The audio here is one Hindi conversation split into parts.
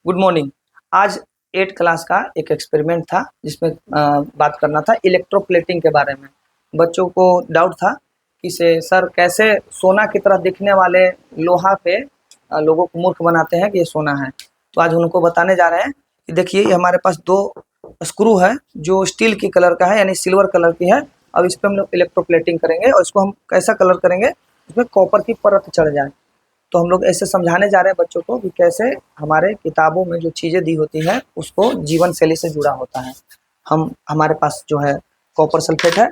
Good morning. आज 8 क्लास का एक एक्सपेरिमेंट था जिसमें बात करना था इलेक्ट्रोप्लेटिंग के बारे में। बच्चों को डाउट था कि सर कैसे सोना की तरह दिखने वाले लोहा पे लोगों को मूर्ख बनाते हैं कि ये सोना है। तो आज उनको बताने जा रहे हैं कि देखिए ये हमारे पास 2 स्क्रू है जो स्टील की कलर का है यानी सिल्वर कलर की है। अब इस पर हम लोग इलेक्ट्रोप्लेटिंग करेंगे और इसको हम कैसा कलर करेंगे, इसमें कॉपर की परत चढ़ जाए। तो हम लोग ऐसे समझाने जा रहे हैं बच्चों को कि कैसे हमारे किताबों में जो चीज़ें दी होती हैं उसको जीवन शैली से जुड़ा होता है। हमारे पास जो है कॉपर सल्फेट है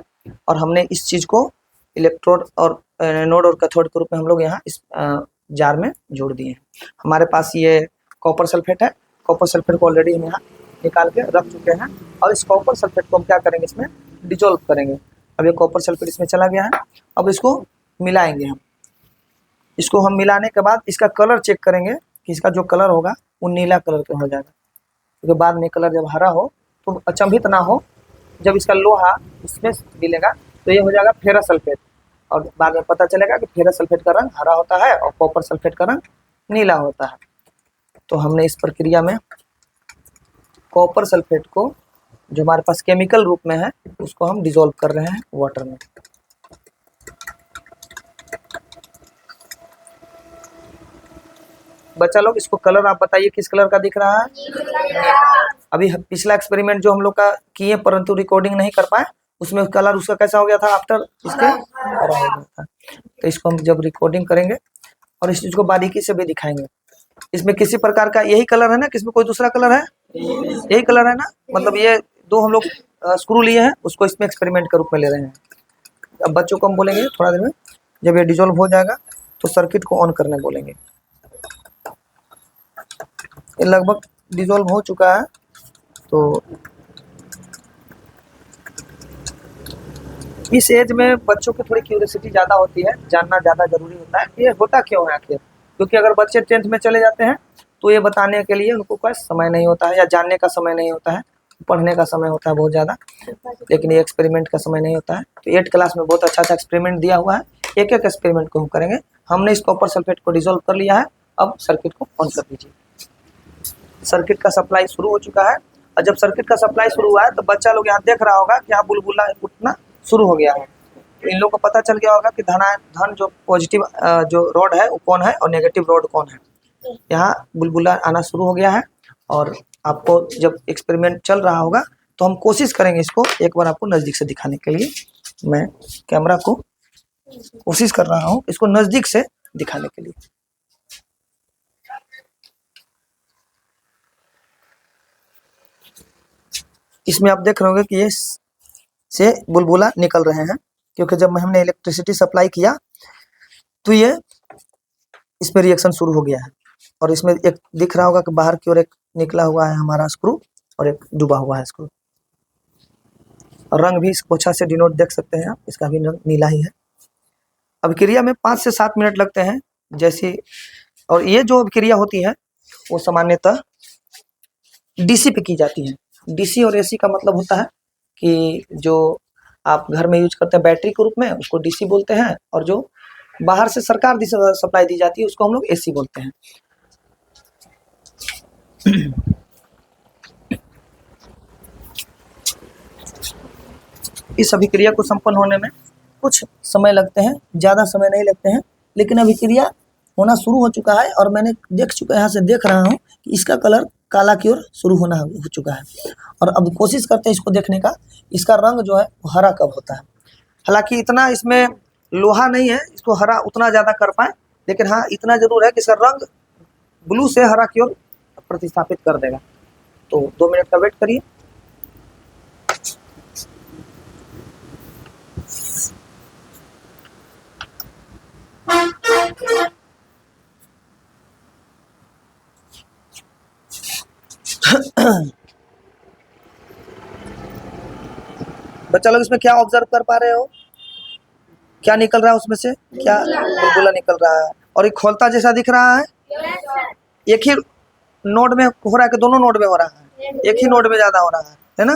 और हमने इस चीज़ को इलेक्ट्रोड और एनोड और कैथोड के रूप में हम लोग यहाँ इस जार में जोड़ दिए हैं। हमारे पास ये कॉपर सल्फेट है। कॉपर सल्फेट को ऑलरेडी हम यहाँ निकाल के रख चुके हैं और इस कॉपर सल्फेट को हम क्या करेंगे, इसमें डिजोल्व करेंगे। अब ये कॉपर सल्फेट इसमें चला गया है। अब इसको मिलाएंगे हम। इसको हम मिलाने के बाद इसका कलर चेक करेंगे कि इसका जो कलर होगा वो नीला कलर का हो जाएगा, क्योंकि बाद में कलर जब हरा हो तो अचंभित ना हो। जब इसका लोहा इसमें मिलेगा तो ये हो जाएगा फेरस सल्फेट और बाद में पता चलेगा कि फेरस सल्फेट का रंग हरा होता है और कॉपर सल्फेट का रंग नीला होता है। तो हमने इस प्रक्रिया में कॉपर सल्फेट को जो हमारे पास केमिकल रूप में है उसको हम डिजोल्व कर रहे हैं वाटर में। बच्चा लोग इसको कलर आप बताइए किस कलर का दिख रहा है। अभी पिछला एक्सपेरिमेंट जो हम लोग का किए परंतु रिकॉर्डिंग नहीं कर पाए, उसमें कलर उसका कैसा हो गया था आफ्टर इसके हरा हो गया था। तो इसको हम जब रिकॉर्डिंग करेंगे और इस चीज को बारीकी से भी दिखाएंगे। इसमें किसी प्रकार का यही कलर है ना, किसमें कोई दूसरा कलर है? यही कलर है ना, मतलब ये 2 हम लोग स्क्रू लिए हैं उसको इसमें एक्सपेरिमेंट के रूप में ले रहे हैं। अब बच्चों को हम बोलेंगे थोड़ा देर में जब ये डिजोल्व हो जाएगा तो सर्किट को ऑन करने बोलेंगे। ये लगभग डिजोल्व हो चुका है। तो इस एज में बच्चों की थोड़ी क्यूरियोसिटी ज़्यादा होती है, जानना ज़्यादा जरूरी होता है कि ये होता क्यों है आखिर। क्योंकि अगर बच्चे 10th में चले जाते हैं तो ये बताने के लिए उनको कोई समय नहीं होता है या जानने का समय नहीं होता है, पढ़ने का समय होता है बहुत ज़्यादा, लेकिन ये एक्सपेरिमेंट का समय नहीं होता है। तो 8 क्लास में बहुत अच्छा एक्सपेरिमेंट दिया हुआ है। एक एक एक्सपेरिमेंट को हम करेंगे। हमने इस कॉपर सल्फेट को डिजोल्व कर लिया है। अब सर्किट को ऑन कर दीजिए। सर्किट का सप्लाई शुरू हो चुका है और जब सर्किट का सप्लाई शुरू हुआ है तो बच्चा लोग यहाँ देख रहा होगा कि यहाँ बुलबुला उठना शुरू हो गया है। इन लोगों को पता चल गया होगा कि धन जो पॉजिटिव जो रोड है वो कौन है और नेगेटिव रोड कौन है। यहाँ बुलबुला आना शुरू हो गया है और आपको जब एक्सपेरिमेंट चल रहा होगा तो हम कोशिश करेंगे इसको एक बार आपको नज़दीक से दिखाने के लिए। मैं कैमरा को कोशिश कर रहा हूँ इसको नज़दीक से दिखाने के लिए। इसमें आप देख रहे होंगे कि ये से बुलबुला निकल रहे हैं, क्योंकि जब हमने इलेक्ट्रिसिटी सप्लाई किया तो ये इस पर रिएक्शन शुरू हो गया है। और इसमें एक दिख रहा होगा कि बाहर की ओर एक निकला हुआ है हमारा स्क्रू और एक डूबा हुआ है स्क्रू। और रंग भी इस पोछा से डिनोट देख सकते हैं आप, इसका भी रंग नीला ही है। अभिक्रिया में 5 से 7 मिनट लगते हैं जैसी, और ये जो अभिक्रिया होती है वो सामान्यतः डीसी पे की जाती है। डीसी और एसी का मतलब होता है कि जो आप घर में यूज करते हैं बैटरी के रूप में उसको डीसी बोलते हैं, और जो बाहर से सरकार दी सप्लाई दी जाती है उसको हम लोग एसी बोलते हैं। इस अभिक्रिया को संपन्न होने में कुछ समय लगते हैं, ज़्यादा समय नहीं लगते हैं, लेकिन अभिक्रिया होना शुरू हो चुका है और मैंने यहाँ से देख रहा हूँ कि इसका कलर काला की ओर शुरू होना हो चुका है। और अब कोशिश करते हैं इसको देखने का, इसका रंग जो है वो हरा कब होता है। हालांकि इतना इसमें लोहा नहीं है इसको हरा उतना ज़्यादा कर पाए, लेकिन हाँ इतना जरूर है कि इसका रंग ब्लू से हरा की ओर प्रतिस्थापित कर देगा। तो 2 मिनट का वेट करिए। बच्चा लोग इसमें क्या ऑब्जर्व कर पा रहे हो? क्या निकल रहा है उसमें से? क्या बुलबुला निकल रहा है और एक खोलता जैसा दिख रहा है। एक ही नोड में हो रहा है कि दोनों नोड में हो रहा है? एक ही नोड में ज्यादा हो रहा है ना।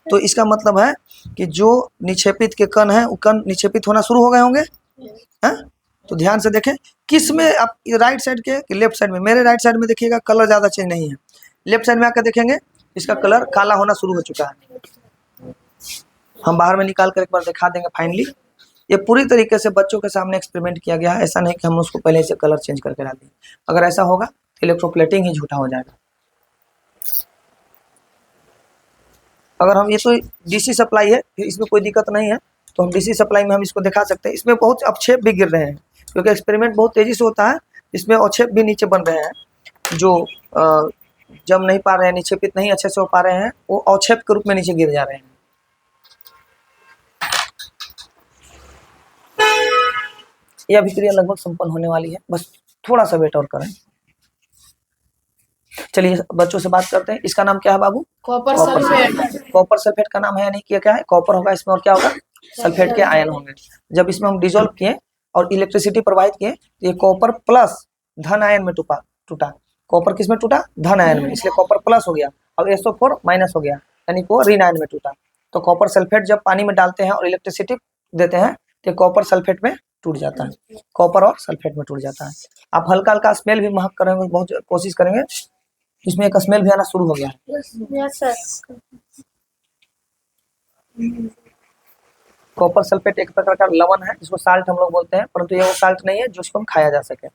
तो इसका मतलब है कि जो निक्षेपित के कण है वो कण निक्षेपित होना शुरू हो गए होंगे। तो ध्यान से देखें किस में आप राइट साइड के कि लेफ्ट साइड में, मेरे राइट साइड में देखिएगा कलर ज़्यादा चेंज नहीं है, लेफ्ट साइड में आकर देखेंगे इसका कलर काला होना शुरू हो चुका है। हम बाहर में निकाल कर एक बार दिखा देंगे फाइनली। ये पूरी तरीके से बच्चों के सामने एक्सपेरिमेंट किया गया है, ऐसा नहीं कि हम उसको पहले से कलर चेंज करके डाल दें। अगर ऐसा होगा तो इलेक्ट्रोप्लेटिंग ही झूठा हो जाएगा। अगर हम ये तो डीसी सप्लाई है, इसमें कोई दिक्कत नहीं है, तो हम डीसी सप्लाई में हम इसको दिखा सकते हैं। इसमें बहुत अवक्षेप भी गिर रहे हैं क्योंकि एक्सपेरिमेंट बहुत तेजी से होता है, इसमें अवक्षेप भी नीचे बन रहे हैं जो जम नहीं पा रहे हैं, निक्षेपित नहीं अच्छे से हो पा रहे हैं, वो अवक्षेप के रूप में नीचे गिर जा रहे हैं। यह अभिक्रिया लगभग संपन्न होने वाली है, बस थोड़ा सा वेट और करें। चलिए बच्चों से बात करते हैं। इसका नाम क्या है बाबू? Copper sulphate. कॉपर सल्फेट का नाम है, यानी कि क्या है, कॉपर होगा इसमें और क्या होगा, सल्फेट के आयन होंगे। जब इसमें हम डिजोल्व किए और इलेक्ट्रिसिटी प्रोवाइड किए तो ये कॉपर प्लस धन आयन में टूटा। कॉपर किस में टूटा? धन आयन में, इसलिए कॉपर प्लस हो गया और SO4 माइनस हो गया, यानी कि वो ऋण आयन में टूटा। तो कॉपर सल्फेट जब पानी में डालते हैं और इलेक्ट्रिसिटी देते हैं तो कॉपर सल्फेट में टूट जाता है, कॉपर और सल्फेट में टूट जाता है। आप हल्का हल्का स्मेल भी महक करेंगे, बहुत कोशिश करेंगे, इसमें एक स्मेल भी आना शुरू हो गया है। कॉपर सल्फेट एक प्रकार का लवण है जिसको साल्ट हम लोग बोलते हैं, परंतु ये वो साल्ट नहीं है जो इसको हम खाया जा सके।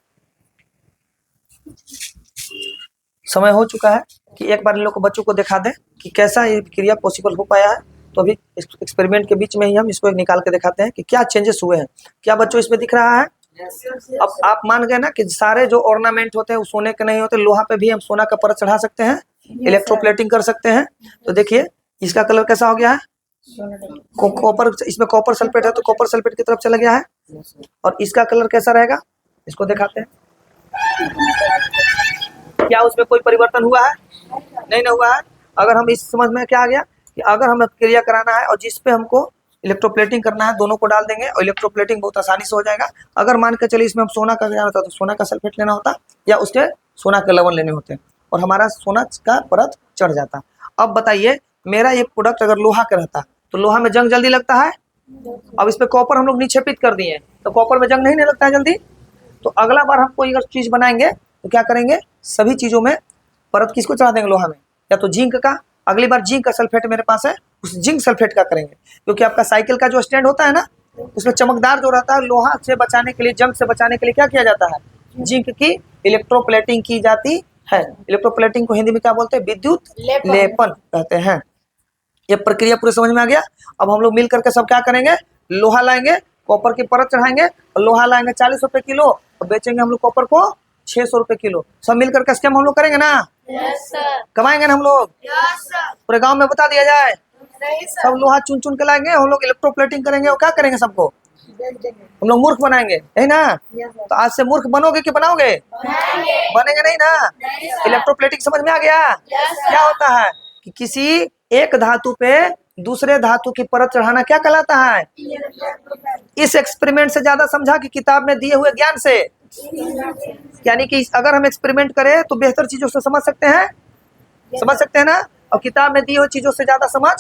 समय हो चुका है कि एक बार इन लोग को बच्चों को दिखा दें कि कैसा ये क्रिया पॉसिबल हो पाया है। तो अभी एक्सपेरिमेंट के बीच में ही हम इसको निकाल के दिखाते हैं कि क्या चेंजेस हुए हैं। क्या बच्चों इसमें दिख रहा है? अब आप मान गए ना कि सारे जो ऑर्नामेंट होते हैं वो सोने के नहीं होते, लोहा पे भी हम सोना का परत चढ़ा सकते हैं, इलेक्ट्रोप्लेटिंग कर सकते हैं। तो देखिए इसका कलर कैसा हो गया है, कॉपर, इसमें कॉपर सल्फेट है तो कॉपर सल्फेट की तरफ चला गया है। और इसका कलर कैसा रहेगा, इसको दिखाते हैं। क्या उसमें कोई परिवर्तन हुआ है? नहीं ना हुआ है। अगर हम इस समझ में क्या आ गया कि अगर हमें क्रिया कराना है और जिस पे हमको इलेक्ट्रोप्लेटिंग करना है, दोनों को डाल देंगे और इलेक्ट्रोप्लेटिंग बहुत आसानी से हो जाएगा। अगर मान के चलिए इसमें हम सोना का लेना होता तो सोना का सल्फेट लेना होता या उसके सोना के लवण लेने होते और हमारा सोना का परत चढ़ जाता। अब बताइए मेरा ये प्रोडक्ट अगर लोहा का रहता तो लोहा में जंग जल्दी लगता है। अब इस पे कॉपर हम लोग निक्षेपित कर दिए तो कॉपर में जंग नहीं लगता है जल्दी। तो अगला बार हम कोई अगर चीज बनाएंगे तो क्या करेंगे, सभी चीजों में परत किसको चढ़ा देंगे, लोहा में, या तो जिंक का। अगली बार जिंक का सल्फेट मेरे पास है, उस जिंक सल्फेट का करेंगे, क्योंकि आपका साइकिल का जो स्टैंड होता है ना उसमें चमकदार जो रहता है, लोहा से बचाने के लिए, जंग से बचाने के लिए क्या किया जाता है, जिंक की इलेक्ट्रोप्लेटिंग की जाती है। इलेक्ट्रोप्लेटिंग को हिंदी में क्या बोलते हैं, विद्युत लेपन कहते हैं। ये प्रक्रिया पूरी समझ में आ गया। अब हम लोग मिल करके सब क्या करेंगे, लोहा लाएंगे, कॉपर की परत चढ़ाएंगे और लोहा लाएंगे 40 रुपए किलो और बेचेंगे हम लोग कॉपर को 600 रुपए किलो। सब मिल करके स्कैम हम लोग करेंगे ना? Yes sir. कमाएंगे ना हम लोग? Yes sir. पूरे गांव में बता दिया जाए, नहीं सर। सब लोहा चुन चुन के लाएंगे, हम लोग इलेक्ट्रोप्लेटिंग करेंगे और क्या करेंगे, सबको हम लोग मूर्ख बनाएंगे, है ना? तो आज से मूर्ख बनोगे कि बनाओगे? बनेंगे नहीं ना? इलेक्ट्रोप्लेटिंग समझ में आ गया? क्या होता है कि किसी एक धातु पे दूसरे धातु की परत चढ़ाना क्या कहलाता है? इस एक्सपेरिमेंट से ज्यादा समझा कि किताब में दिए हुए ज्ञान से, यानी कि अगर हम एक्सपेरिमेंट करें तो बेहतर चीजों से समझ सकते हैं, समझ सकते हैं ना? और किताब में दी हुई चीजों से ज्यादा समझ।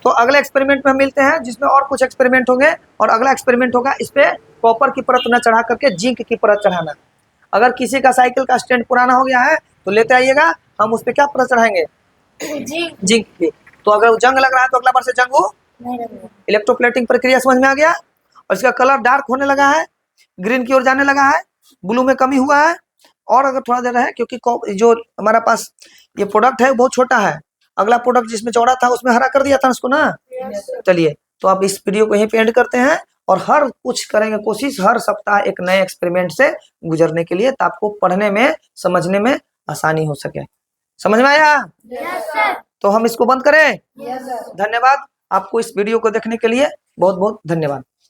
तो अगले एक्सपेरिमेंट में हम मिलते हैं जिसमें और कुछ एक्सपेरिमेंट होंगे और अगला एक्सपेरिमेंट होगा इस पे कॉपर की परत न चढ़ा करके जिंक की परत चढ़ाना। अगर किसी का साइकिल का स्टैंड पुराना हो गया है तो लेते आइएगा, हम उस पे क्या परत चढ़ाएंगे, जिंक की। तो अगर जंग लग रहा है तो अगला बार से जंग हो। इलेक्ट्रोप्लेटिंग प्रक्रिया समझ में आ गया। और इसका कलर डार्क होने लगा है, ग्रीन की ओर जाने लगा है, ब्लू में कमी हुआ है। और अगर थोड़ा देर है, क्योंकि जो हमारा पास ये प्रोडक्ट है बहुत छोटा है, अगला प्रोडक्ट जिसमें चौड़ा था उसमें हरा कर दिया था उसको ना। चलिए तो आप इस वीडियो को यहीं पे एंड करते हैं और हर कुछ करेंगे कोशिश हर सप्ताह एक नए एक्सपेरिमेंट से गुजरने के लिए, तो आपको पढ़ने में समझने में आसानी हो सके। समझ में आया? तो हम इसको बंद करें। धन्यवाद आपको इस वीडियो को देखने के लिए, बहुत बहुत धन्यवाद।